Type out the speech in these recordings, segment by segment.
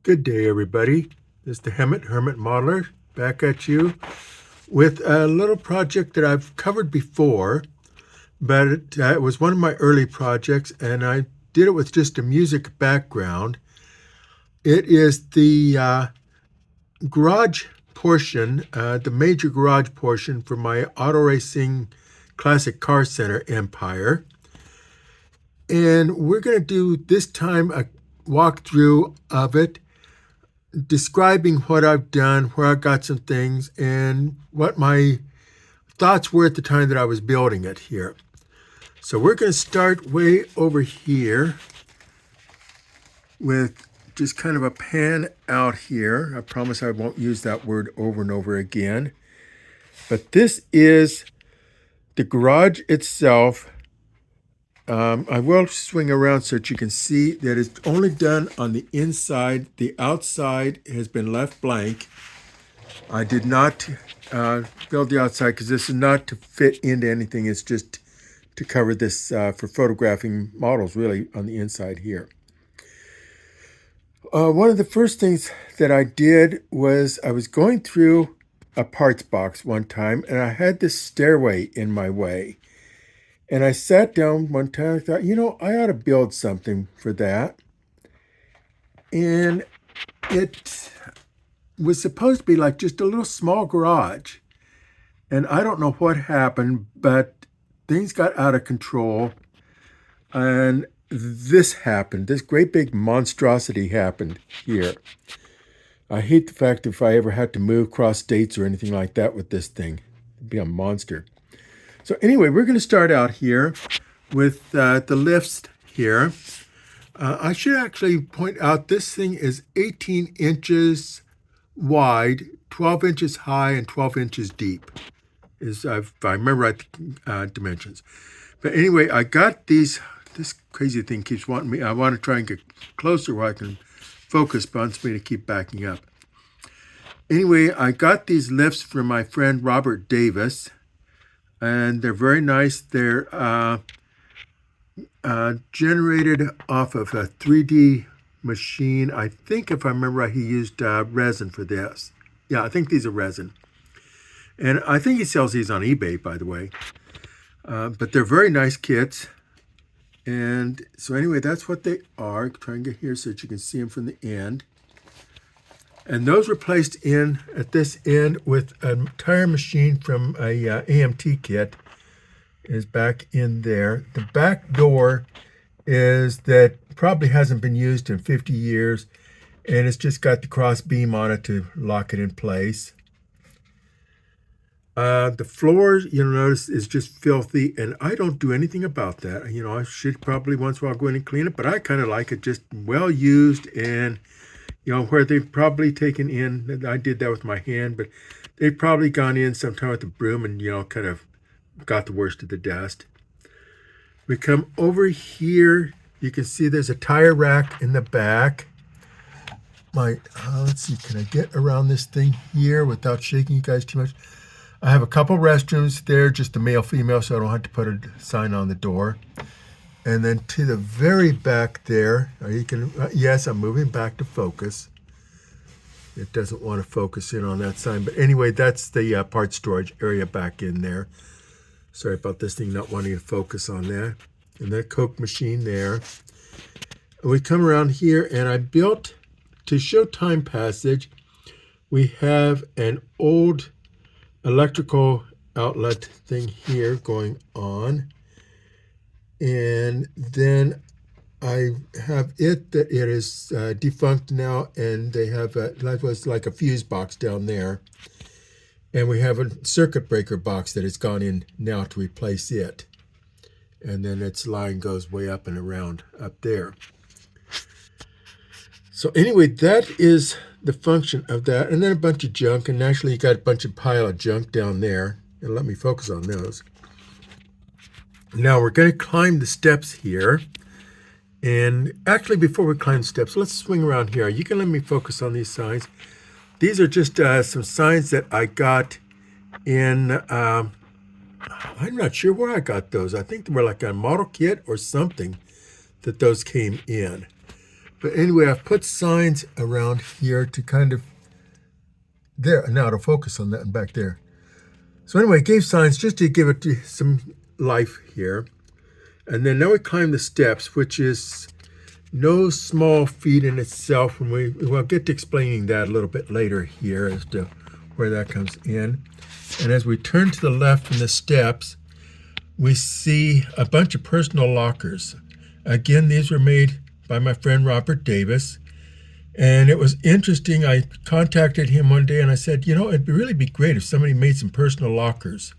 Good day, everybody. This is the Hermit Modeler back at you with a little project that I've covered before, but it was one of my early projects, and I did it with just a music background. It is the garage portion, the major garage portion for my auto racing classic car center empire. And we're going to do this time a walkthrough of it, describing what I've done, where I got some things, and what my thoughts were at the time that I was building it here. So we're going to start way over here with just kind of a pan out here. I promise I won't use that word over and over again. But this is the garage itself. I will swing around so that you can see that it's only done on the inside. The outside has been left blank. I did not build the outside because this is not to fit into anything. It's just to cover this for photographing models, really, on the inside here. One of the first things that I did was I was going through a parts box one time, and I had this stairway in my way. And I sat down one time and thought, I ought to build something for that. And it was supposed to be like just a little small garage. And I don't know what happened, but things got out of control. And this happened. This great big monstrosity happened here. I hate the fact if I ever had to move across states or anything like that with this thing. It'd be a monster. So anyway, we're going to start out here with the lifts here. I should actually point out this thing is 18 inches wide, 12 inches high, and 12 inches deep, if I remember right the dimensions. But anyway, I got these. This crazy thing keeps wanting me. I want to try and get closer where I can focus, but wants me to keep backing up. Anyway, I got these lifts from my friend Robert Davis. And they're very nice. They're generated off of a 3D machine. I think, if I remember right, he used resin for this. Yeah, I think these are resin. And I think he sells these on eBay, by the way. But they're very nice kits. And so anyway, that's what they are. Try and get here so that you can see them from the end. And those were placed in at this end with an entire machine from a AMT kit is back in there. The back door is that probably hasn't been used in 50 years, and it's just got the cross beam on it to lock it in place. The floor, you'll notice, is just filthy, and I don't do anything about that. I should probably once in a while go in and clean it, but I kind of like it just well used and where they've probably taken in, I did that with my hand, but they've probably gone in sometime with a broom and, kind of got the worst of the dust. We come over here. You can see there's a tire rack in the back. Let's see, can I get around this thing here without shaking you guys too much? I have a couple restrooms there, just a male, female, so I don't have to put a sign on the door. And then to the very back there, yes, I'm moving back to focus. It doesn't want to focus in on that sign. But anyway, that's the part storage area back in there. Sorry about this thing not wanting to focus on that. And that Coke machine there. And we come around here, and I built, to show time passage, we have an old electrical outlet thing here going on. And then I have it that it is defunct now, and they have that was like a fuse box down there. And we have a circuit breaker box that has gone in now to replace it. And then its line goes way up and around up there. So anyway, that is the function of that. And then a bunch of junk, and naturally you got a bunch of pile of junk down there. And let me focus on those. Now we're going to climb the steps here. And actually, before we climb the steps, let's swing around here. You can let me focus on these signs. These are just some signs that I got in, I'm not sure where I got those. I think they were like a model kit or something that those came in. But anyway, I've put signs around here to kind of, there, now to focus on that and back there. So anyway, I gave signs just to give it some life here. And then now we climb the steps, which is no small feat in itself. When we'll get to explaining that a little bit later here as to where that comes in. And as we turn to the left from the steps, we see a bunch of personal lockers. Again, these were made by my friend Robert Davis. And it was interesting. I contacted him one day and I said, you know, it'd really be great if somebody made some personal lockers.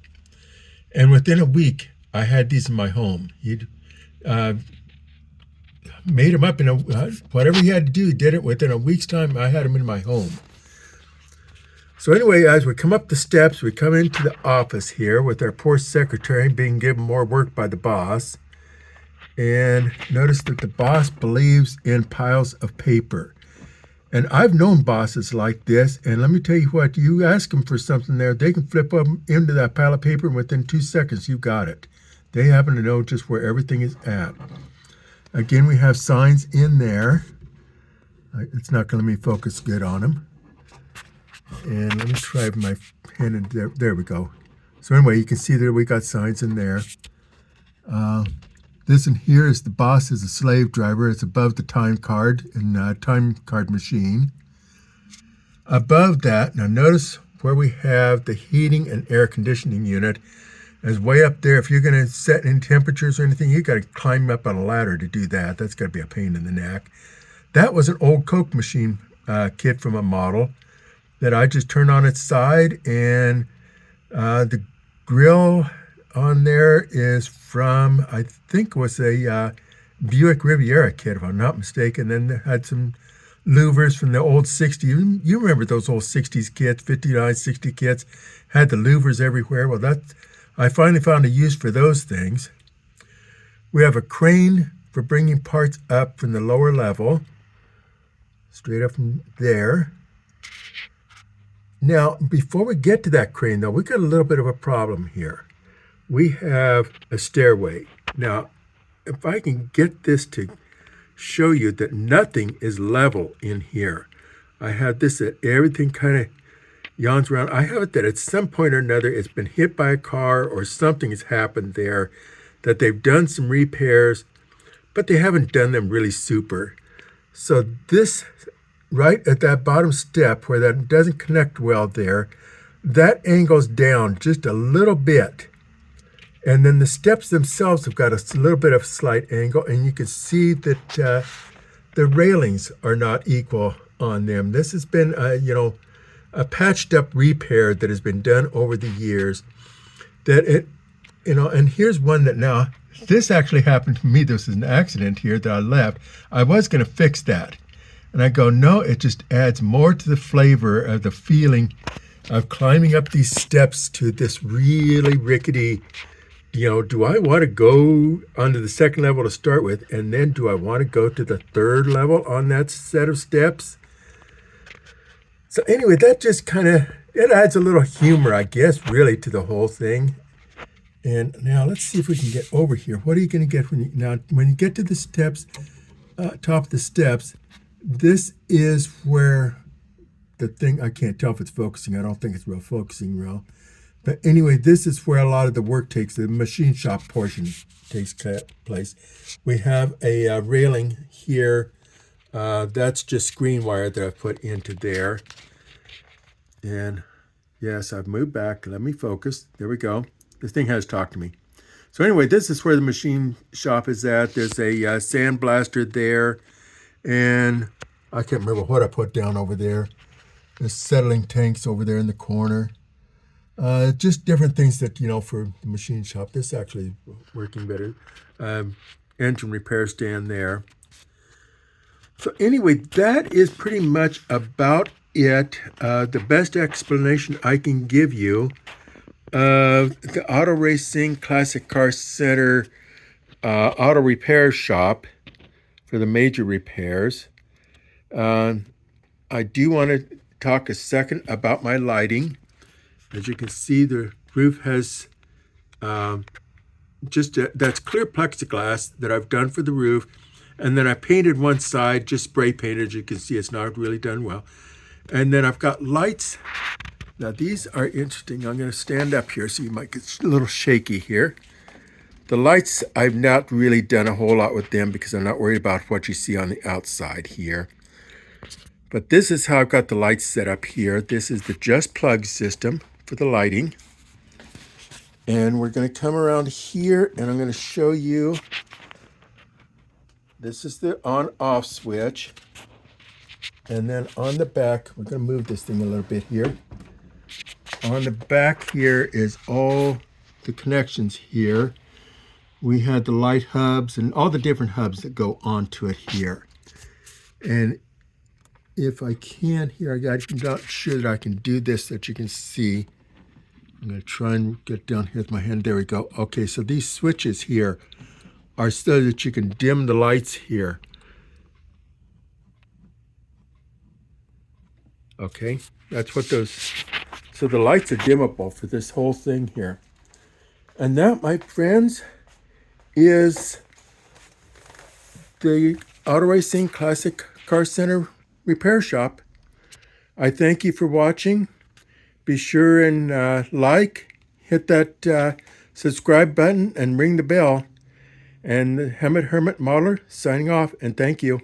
And within a week, I had these in my home. He'd made them up in whatever he had to do, he did it within a week's time. I had them in my home. So anyway, as we come up the steps, we come into the office here with our poor secretary being given more work by the boss. And notice that the boss believes in piles of paper. And I've known bosses like this, and let me tell you what, you ask them for something there, they can flip up into that pile of paper, and within 2 seconds, you got it. They happen to know just where everything is at. Again, we have signs in there. It's not going to let me focus good on them. And let me try my pen, and there we go. So anyway, you can see that we got signs in there. This in here is the boss is a slave driver. It's above the time card and time card machine. Above that, now notice where we have the heating and air conditioning unit is way up there. If you're going to set in temperatures or anything, you got to climb up on a ladder to do that. That's got to be a pain in the neck. That was an old Coke machine kit from a model that I just turned on its side, and the grill on there is from, I think it was a Buick Riviera kit, if I'm not mistaken. Then they had some louvers from the old 60s. You remember those old 60s kits, 59, 60 kits, had the louvers everywhere. Well, I finally found a use for those things. We have a crane for bringing parts up from the lower level, straight up from there. Now, before we get to that crane, though, we got a little bit of a problem here. We have a stairway. Now, if I can get this to show you that nothing is level in here. I have this that everything kind of yawns around. I have it that at some point or another it's been hit by a car or something has happened there, that they've done some repairs, but they haven't done them really super. So this, right at that bottom step where that doesn't connect well there, that angles down just a little bit. And then the steps themselves have got a little bit of slight angle, and you can see that the railings are not equal on them. This has been, a patched up repair that has been done over the years. And here's one that now, this actually happened to me. This is an accident here that I left. I was going to fix that. And I go, no, it just adds more to the flavor of the feeling of climbing up these steps to this really rickety, do I want to go onto the second level to start with, and then do I want to go to the third level on that set of steps? So anyway, that just it adds a little humor, I guess, really, to the whole thing. And now let's see if we can get over here. What are you going to get when you get to the steps, top of the steps? This is where the thing, I can't tell if it's focusing. I don't think it's focusing real. But anyway, this is where a lot of the work the machine shop portion takes place. We have a railing here. That's just screen wire that I've put into there. And yes, I've moved back. Let me focus. There we go. This thing has talked to me. So anyway, this is where the machine shop is at. There's a sandblaster there. And I can't remember what I put down over there. There's settling tanks over there in the corner. Just different things that, for the machine shop. This is actually working better. Engine repair stand there. So anyway, that is pretty much about it. The best explanation I can give you of the Auto Racing Classic Car Center auto repair shop for the major repairs. I do want to talk a second about my lighting. As you can see, the roof has that's clear plexiglass that I've done for the roof. And then I painted one side, just spray painted. As you can see, it's not really done well. And then I've got lights. Now these are interesting. I'm going to stand up here so you might get a little shaky here. The lights, I've not really done a whole lot with them because I'm not worried about what you see on the outside here. But this is how I've got the lights set up here. This is the just plug system for the lighting. And we're going to come around here and I'm going to show you. This is the on-off switch. And then on the back, we're going to move this thing a little bit here. On the back here is all the connections here. We had the light hubs and all the different hubs that go onto it here. And if I can here, I'm not sure that I can do this so that you can see. I'm going to try and get down here with my hand. There we go. Okay, so these switches here are so that you can dim the lights here. Okay, that's what those, so the lights are dimmable for this whole thing here. And that, my friends, is the Auto Racing Classic Car Center Repair Shop. I thank you for watching. Be sure and hit that subscribe button and ring the bell. And Hermit Modeler signing off, and thank you.